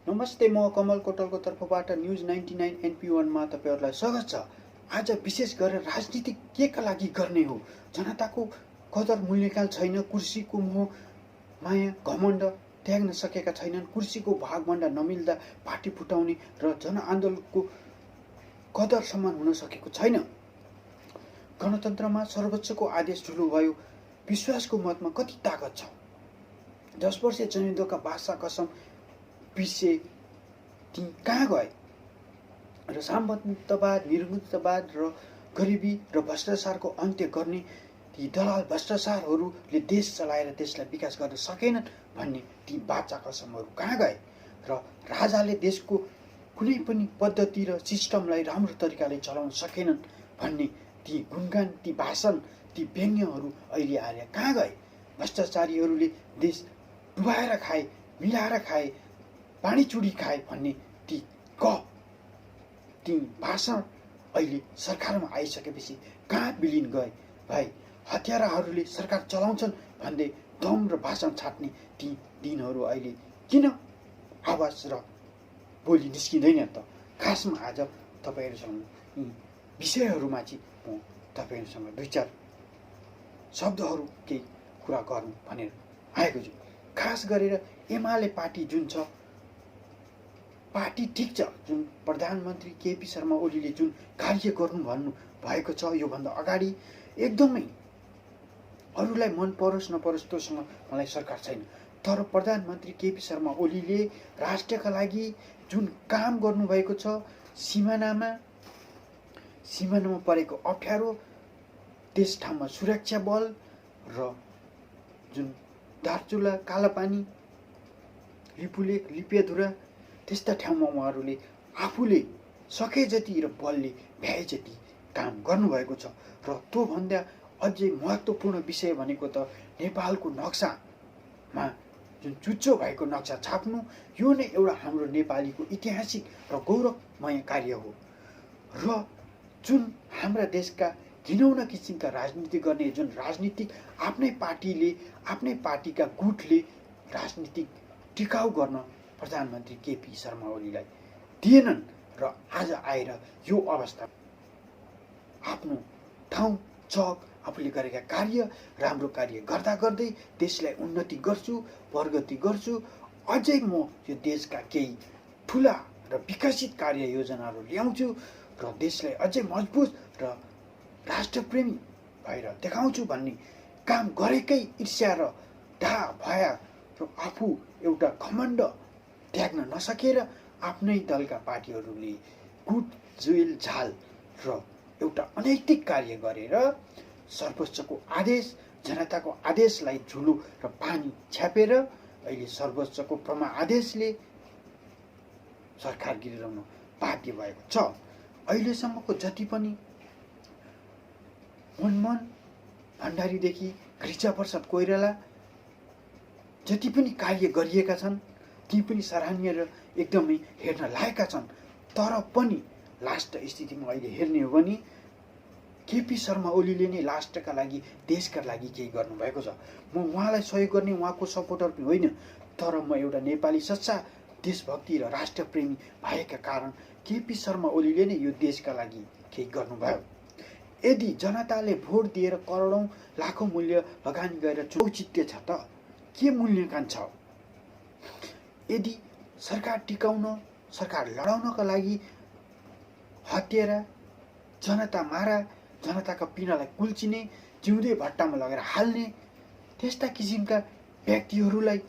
नमस्ते, म कमल कोटलको तर्फबाट न्युज 99 NP1मा तपाईहरुलाई स्वागत छ। आज विशेष गरेर राजनीति केका लागि गर्ने हो? जनताको कदर मूल्यकाल छैन, कुर्सीको मोह माया घमण्ड त्याग्न सकेका छैनन्, कुर्सीको भागभण्डा नमिल्दा पार्टी फुटाउने र जनआन्दोलनको कदर सम्मान हुन सकेको छैन। गणतन्त्रमा सर्वोच्चको आदेश ठुलो भयो, विश्वासको मतमा कति ताकत छ? 10 वर्ष जनयुद्धका भाषा कसम पिसे ती कहाँ गए? र सामन्तवाद, निरङ्कुशवाद र गरिबी र भ्रष्टाचारको अन्त्य गर्ने ती दलाल भ्रष्टाचारहरूले देश चलाएर देशलाई विकास गर्न सकेनन् भन्ने ती बाचा कसमहरू कहाँ गए? र राजाले देशको कुनै पनि पद्धति र सिस्टमलाई राम्रो तरिकाले चलाउन सकेनन् भन्ने ती गुणगान, ती भाषण, ती व्यङ्ग्यहरू अहिले आएर कहाँ गए? भ्रष्टाचारीहरूले देश डुबाएर खाए, मिलाएर खाए, पानी चुडी खाए भन्ने ती भाषण अहिले सरकारमा आइसकेपछि कहाँ विलिन गए? भाइ, हत्याराहरूले सरकार चलाउँछन् भन्दै दम र भाषण छाट्ने ती दिनहरू अहिले किन आवाज र बोली निस्किँदैन त? खासमा आज तपाईहरुसँग यी विषयहरूमाथि म तपाईहरुसँग दुई चार शब्दहरू केही कुरा गर्नु भनेर आएको छु। खास गरेर एमाले पार्टी जुन छ, पार्टी ठिक छ, जुन प्रधानमन्त्री केपी शर्मा ओलीले जुन कार्य गर्नु भन्नु भएको छ योभन्दा अगाडि एकदमै अरूलाई मन परोस् नपरोस् त्योसँग मलाई सरकार छैन, तर प्रधानमन्त्री केपी शर्मा ओलीले राष्ट्रका लागि जुन काम गर्नुभएको छ, सीमानामा परेको अप्ठ्यारो, त्यस ठाउँमा सुरक्षा बल र जुन दार्चुला, कालापानी, लिपुलेक, लिपेधुरा त्यस्ता ठाउँमा उहाँहरूले आफूले सके जति र बलले भ्याए जति काम गर्नुभएको छ। र त्योभन्दा अझै महत्त्वपूर्ण विषय भनेको त नेपालको नक्सामा जुन चुच्चो भएको नक्सा छाप्नु, यो नै एउटा हाम्रो नेपालीको ऐतिहासिक र गौरवमय कार्य हो। र जुन हाम्रा देशका घिनौना किसिमका राजनीति गर्ने जुन राजनीतिक आफ्नै पार्टीले, आफ्नै पार्टीका गुटले राजनीतिक टिकाउ गर्न प्रधानमन्त्री केपी शर्मा ओलीलाई दिएनन् र आज आएर यो अवस्था आफ्नो ठाउँ चक आफूले गरेका कार्य, राम्रो कार्य गर्दा गर्दै देशलाई उन्नति गर्छु, प्रगति गर्छु, अझै म यो देशका केही ठुला र विकसित कार्य योजनाहरू ल्याउँछु र देशलाई अझै मजबुत र राष्ट्रप्रेमी भएर देखाउँछु भन्ने काम गरेकै ईर्ष्या र ढा भया र आफू एउटा घमण्ड त्याग्न नसकेर आफ्नै दलका पार्टीहरूले गुट, जुइल, झाल र एउटा अनैतिक कार्य गरेर सर्वोच्चको आदेश, जनताको आदेशलाई झुलो र पानी छ्यापेर अहिले सर्वोच्चको प्रमा आदेशले सरकार गिराउन बाध्य भएको छ। अहिलेसम्मको जति पनि मनमोहन भण्डारीदेखि गिरिजाप्रसाद कोइराला जति पनि कार्य गरिएका छन् ती पनि सराहनीय र एकदमै हेर्न लायकका छन्। तर पनि लास्ट स्थितिमा अहिले हेर्ने हो भने केपी शर्मा ओलीले नै लास्टका लागि, देशका लागि केही गर्नुभएको छ। म उहाँलाई सहयोग गर्ने उहाँको सपोर्टर पनि होइन, तर म एउटा नेपाली सच्चा देशभक्ति र राष्ट्रप्रेमी भएका कारण केपी शर्मा ओलीले नै यो देशका लागि केही गर्नुभयो। यदि जनताले भोट दिएर करोडौँ लाखौँ मूल्य लगानी गरेर औचित्य छ त के मूल्याङ्कन छ? यदि सरकार टिकाउन, सरकार लडाउनका लागि हत्यारा, जनता मारा, जनताका पिनालाई कुल्चिने, जिउँदै भट्टामा लगेर हाल्ने त्यस्ता किसिमका व्यक्तिहरूलाई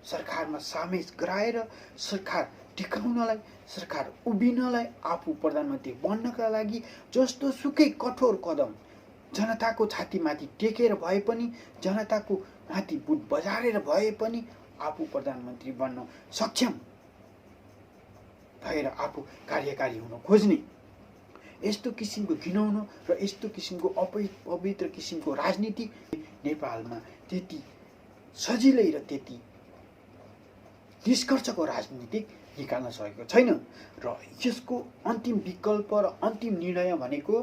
सरकारमा सामेल गराएर सरकार टिकाउनलाई, सरकार उभिनलाई, आफू प्रधानमन्त्री बन्नका लागि जस्तो सुकै कठोर कदम जनताको छातीमाथि टेकेर भए पनि, जनताको माथि बुट बजारेर भए पनि आफू प्रधानमन्त्री बन्न सक्षम भएर आफू कार्यकारी हुन खोज्ने यस्तो किसिमको घिनौनो र यस्तो किसिमको अपवित्र किसिमको राजनीति नेपालमा त्यति सजिलै र त्यति निष्कर्षको राजनीति निकाल्न सकेको छैन। र यसको अन्तिम विकल्प र अन्तिम निर्णय भनेको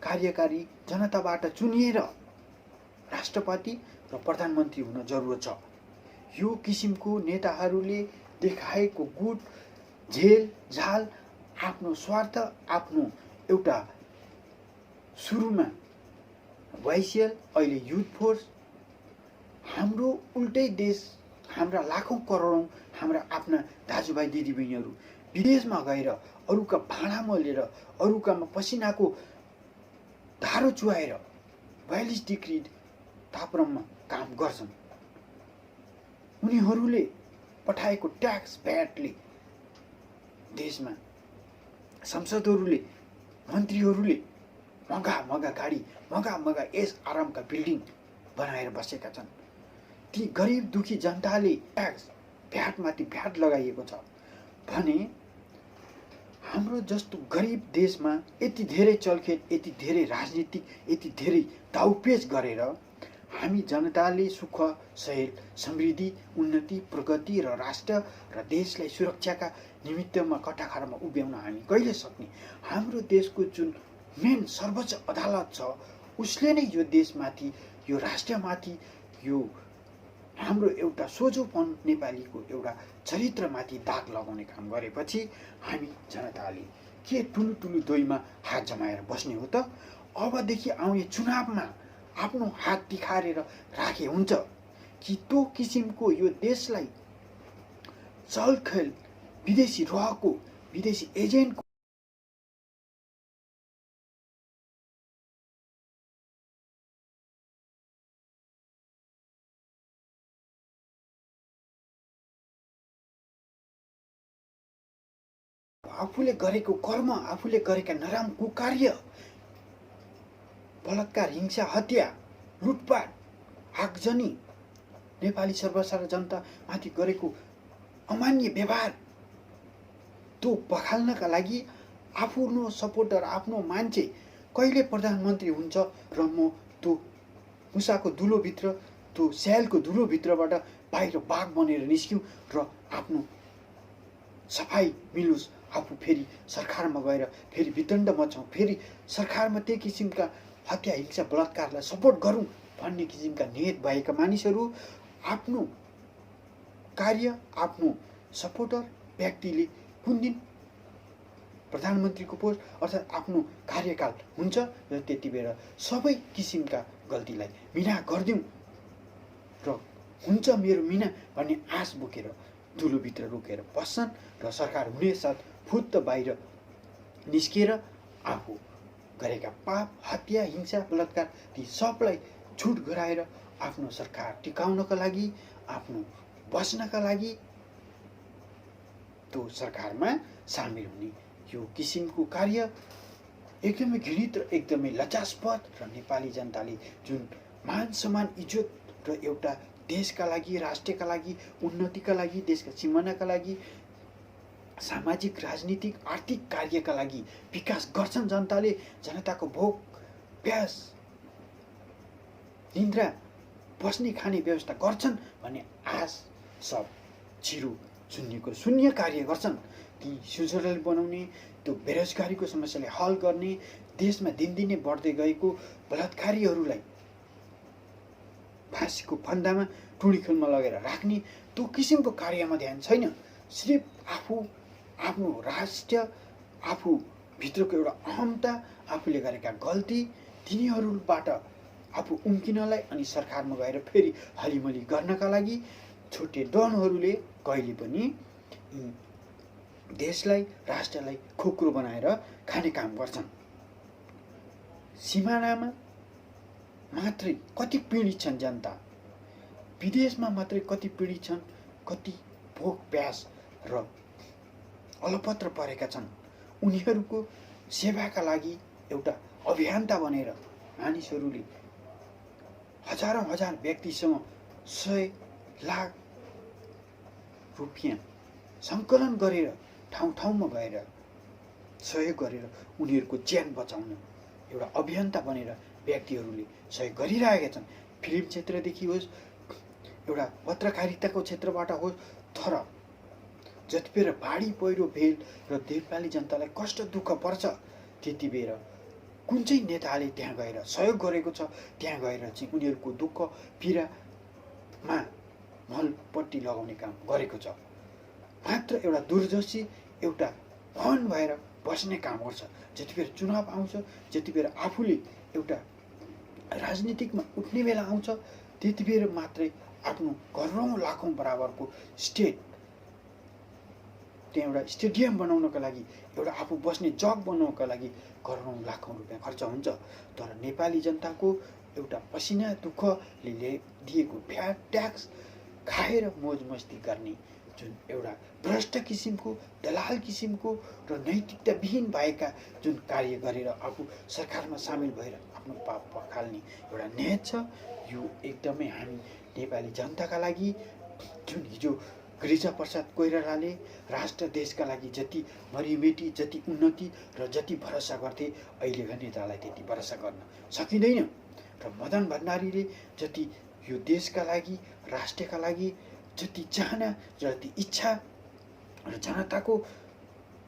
कार्यकारी जनताबाट चुनिएर राष्ट्रपति र प्रधानमन्त्री हुन जरुरत छ। यो किसिमको नेताहरूले देखाएको गुट झेल झाल, आफ्नो स्वार्थ, आफ्नो एउटा सुरुमा वाइसिएल, अहिले युथ फोर्स, हाम्रो उल्टै देश, हाम्रा लाखौँ करोडौँ हाम्रा आफ्ना दाजुभाइ दिदीबहिनीहरू विदेशमा गएर अरूका भाँडा मोलेर, अरूकामा पसिनाको धारो चुहाएर 42 डिग्री तापक्रममा काम गर्छन्। उनीहरूले पठाएको ट्याक्स भ्याटले देशमा संसदहरूले, मन्त्रीहरूले महँगा गाडी, महँगा यस आरामका बिल्डिङ बनाएर बसेका छन्। ती गरिब दुखी जनताले ट्याक्स भ्याटमाथि भ्याट लगाइएको छ भने हाम्रो जस्तो गरिब देशमा यति धेरै चलखेल, यति धेरै राजनीतिक, यति धेरै दाउपेच गरेर हामी जनताले सुख, सहेल, समृद्धि, उन्नति, प्रगति र राष्ट्र र देशलाई सुरक्षाका निमित्तमा कटाखारमा उभ्याउन हामी कहिले सक्ने? हाम्रो देशको जुन मेन सर्वोच्च अदालत छ उसले नै यो देशमाथि, यो राष्ट्रमाथि, यो हाम्रो एउटा सोझोपन नेपालीको एउटा चरित्रमाथि दाग लगाउने काम गरेपछि हामी जनताले के ठुलो दोइमा हात जमाएर बस्ने हो त? अबदेखि आउने चुनावमा आफ्नो हात तिखारेर राखे हुन्छ कि त्यो किसिमको यो देशलाई चलखेल विदेशी रहको, विदेशी एजेन्टको आफूले गरेको कर्म, आफूले गरेका नराम्रो कुकार्य, बलात्कार, हिंसा, हत्या, लुटपाट, आगजनी, नेपाली सर्वसाधारण जनतामाथि गरेको अमान्य व्यवहार, त्यो पखाल्नका लागि आफ्नो सपोर्टर, आफ्नो मान्छे कहिले प्रधानमन्त्री हुन्छ र म त्यो मुसाको धुलोभित्र, त्यो स्यालको धुलोभित्रबाट बाहिर बाघ बनेर निस्क्यौँ र आफ्नो सफाई मिलोस्, आफू फेरि सरकारमा गएर फेरि विदण्ड मचाउँ, फेरि सरकारमा त्यही किसिमका हत्या, हिंसा, बलात्कारलाई सपोर्ट गरौँ भन्ने किसिमका नियत भएका मानिसहरू आफ्नो कार्य, आफ्नो सपोर्टर व्यक्तिले कुन दिन प्रधानमन्त्रीको पोस्ट अर्थात् आफ्नो कार्यकाल हुन्छ र त्यति बेला सबै किसिमका गल्तीलाई मिना गरिदिउँ र हुन्छ मेरो मिना भन्ने आश बोकेर धुलोभित्र रोकेर बस्छन् र सरकार हुने साथ फुत्त बाहिर निस्किएर आफू गरेका पाप, हत्या, हिंसा, बलात्कार ती सबलाई छुट गराएर आफ्नो सरकार टिकाउनका लागि, आफ्नो बस्नका लागि त्यो सरकारमा सामेल हुने यो किसिमको कार्य एकदमै घृणित र एकदमै लज्जास्पद र नेपाली जनताले जुन मान सम्मान, इज्जत र एउटा देशका लागि, राष्ट्रका लागि, उन्नतिका लागि, देशका सिमानाका लागि, सामाजिक, राजनीतिक, आर्थिक कार्यका लागि विकास गर्छन् जनताले, जनताको भोक, प्यास, निन्द्रा, बस्ने खाने व्यवस्था गर्छन् भन्ने आश सब चिरो शून्य कार्य गर्छन्। ती सुजरल बनाउने, त्यो बेरोजगारीको समस्यालाई हल गर्ने, देशमा दिनदिनै बढ्दै गएको बलात्कारीहरूलाई फाँसीको फन्दामा, टुँडीखेलमा लगेर राख्ने त्यो किसिमको कार्यमा ध्यान छैन। सिर्फ आफ्नो राष्ट्र, आफू भित्रको एउटा अहमता, आफूले गरेका गल्ती तिनीहरूबाट आफू उम्किनलाई अनि सरकारमा गएर फेरि हलिमली गर्नका लागि छुट्टे डनहरूले कहिले पनि देशलाई, राष्ट्रलाई खोक्रो बनाएर खाने काम गर्छन्। सिमानामा मात्रै कति पीडित छन् जनता, विदेशमा मात्रै कति पीडित छन्, कति भोक प्यास र अलपत्र परेका छन्। उनीहरूको सेवाका लागि एउटा अभियन्ता बनेर मानिसहरूले हजारौं हजार व्यक्तिसँग 100 लाख रुपियाँ सङ्कलन गरेर ठाउँ गएर सहयोग गरेर उनीहरूको ज्यान बचाउन एउटा अभियन्ता बनेर व्यक्तिहरूले सहयोग गरिरहेका छन्। फिल्म क्षेत्रदेखि होस्, एउटा पत्रकारिताको क्षेत्रबाट होस्, तर जति बेर बाढी पहिरो भेल र नेपाली जनतालाई कष्ट दुःख पर्छ त्यति बेर कुन चाहिँ नेताले त्यहाँ गएर सहयोग गरेको छ, त्यहाँ गएर चाहिँ उनीहरूको दुःख पीडामा मलपट्टी लगाउने काम गरेको छ। मात्र एउटा दूरदर्शी, एउटा मन भएर बस्ने काम गर्छ। जति बेर चुनाव आउँछ, जति बेर आफूले एउटा राजनीतिकमा उठ्ने बेला आउँछ, त्यति बेर मात्रै आफ्नो करोडौँ लाखौँ बराबरको स्टेट, त्यहाँ एउटा स्टेडियम बनाउनको लागि, एउटा आफू बस्ने जग बनाउनको लागि करोडौँ लाखौँ रुपियाँ खर्च हुन्छ। तर नेपाली जनताको एउटा पसिना दुःखले दिएको भ्याट ट्याक्स खाएर मोज मस्ती गर्ने जुन एउटा भ्रष्ट किसिमको, दलाल किसिमको र नैतिकताविहीन भएका जुन कार्य गरेर आफू सरकारमा सामेल भएर आफ्नो पाप पखाल्ने एउटा नियत छ, यो एकदमै हामी नेपाली जनताका लागि, जुन हिजो गिरिजाप्रसाद कोइरालाले राष्ट्र देशका लागि जति मरिमेटी, जति उन्नति र जति भरोसा गर्थे, अहिलेका नेतालाई त्यति भरोसा गर्न सकिँदैन। र मदन भण्डारीले जति यो देशका लागि, राष्ट्रका लागि जति चाहना, जति इच्छा र जनताको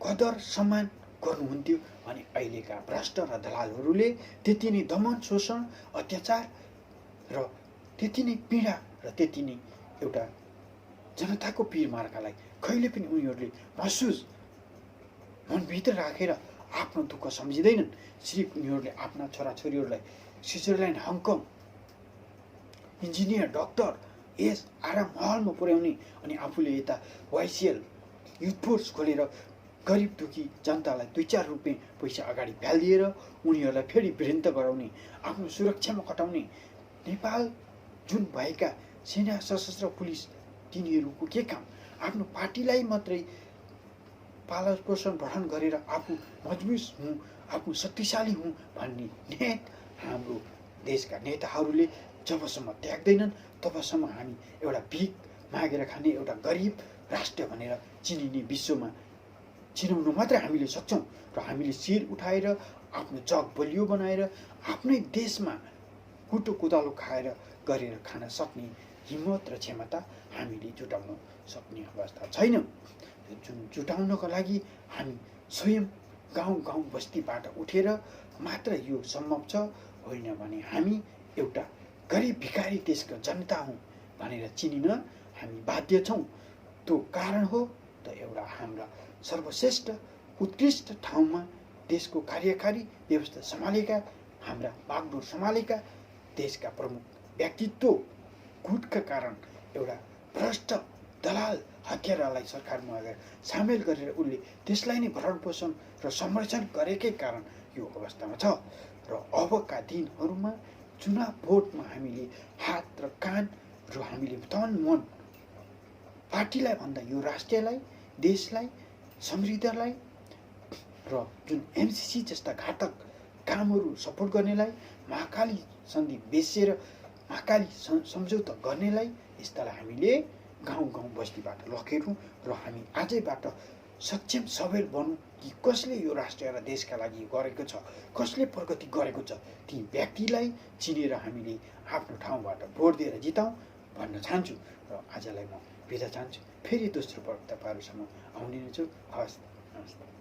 कदर सम्मान गर्नुहुन्थ्यो भने अहिलेका भ्रष्ट र दलालहरूले त्यति नै दमन, शोषण, अत्याचार र त्यति नै पीडा र त्यति नै एउटा जनताको पिरमार्कालाई कहिले पनि उनीहरूले महसुस मनभित्र राखेर आफ्नो दुःख सम्झिँदैनन्। सिर्फ उनीहरूले आफ्ना छोराछोरीहरूलाई स्विजरल्यान्ड, हङकङ इन्जिनियर, डक्टर, यस आराम महलमा पुर्याउने अनि आफूले यता वाइसिएल युथ फोर्स खोलेर गरिब दुखी जनतालाई 2-4 रुपियाँ पैसा अगाडि फ्यालिदिएर उनीहरूलाई फेरि वृन्त गराउने, आफ्नो सुरक्षामा खटाउने। नेपाल जुन भएका सेना, सशस्त्र पुलिस, तिनीहरूको के काम? आफ्नो पार्टीलाई मात्रै पालन पोषण भरण गरेर आफू मजबुत हुँ, आफू शक्तिशाली हुँ भन्ने नेत हाम्रो देशका नेताहरूले जबसम्म त्याग्दैनन् तबसम्म हामी एउटा भिख मागेर खाने एउटा गरिब राष्ट्र भनेर चिनिने विश्वमा चिनाउन मात्र हामीले सक्छौँ। र हामीले शिर उठाएर आफ्नो जग बलियो बनाएर आफ्नै देशमा कुटो कुदालो खाएर गरेर खान सक्ने हिम्मत र क्षमता हामीले जुटाउन सक्ने अवस्था छैन। जुन जुटाउनको लागि हामी स्वयं गाउँ गाउँ बस्तीबाट उठेर मात्र यो सम्भव छ, होइन भने हामी एउटा गरिब भिखारी देशको जनता हौँ भनेर चिनिन हामी बाध्य छौँ। त्यो कारण हो त एउटा हाम्रा सर्वश्रेष्ठ उत्कृष्ट ठाउँमा देशको कार्यकारी व्यवस्था सम्हालेका, हाम्रा बागडोर सम्हालेका देशका प्रमुख व्यक्तित्व गुटका कारण एउटा भ्रष्ट दलाल हत्यारालाई सरकारमा अगर सामेल गरेर उसले त्यसलाई नै भरण पोषण र संरक्षण गरेकै कारण यो अवस्थामा छ। र अबका दिनहरूमा चुनाव भोटमा हामीले हात र कान र हामीले तन मन पार्टीलाई भन्दा यो राष्ट्रलाई, देशलाई, समृद्धलाई र जुन एमसिसी जस्ता घातक कामहरू सपोर्ट गर्नेलाई, महाकाली सन्धि बेचेर महाकाली सम्झौता गर्नेलाई, यस्तालाई हामीले गाउँ गाउँ बस्तीबाट लखेरौँ र हामी आजैबाट सक्षम सबल बनौँ कि कसले यो राष्ट्र र देशका लागि गरेको छ, कसले प्रगति गरेको छ, ती व्यक्तिलाई चिनेर हामीले आफ्नो ठाउँबाट भोट दिएर जिताउँ भन्न चाहन्छु। र आजलाई म बिदा चाहन्छु। फेरि दोस्रो पटक तपाईँहरूसँग आउने नै छु। हवस्, नमस्ते।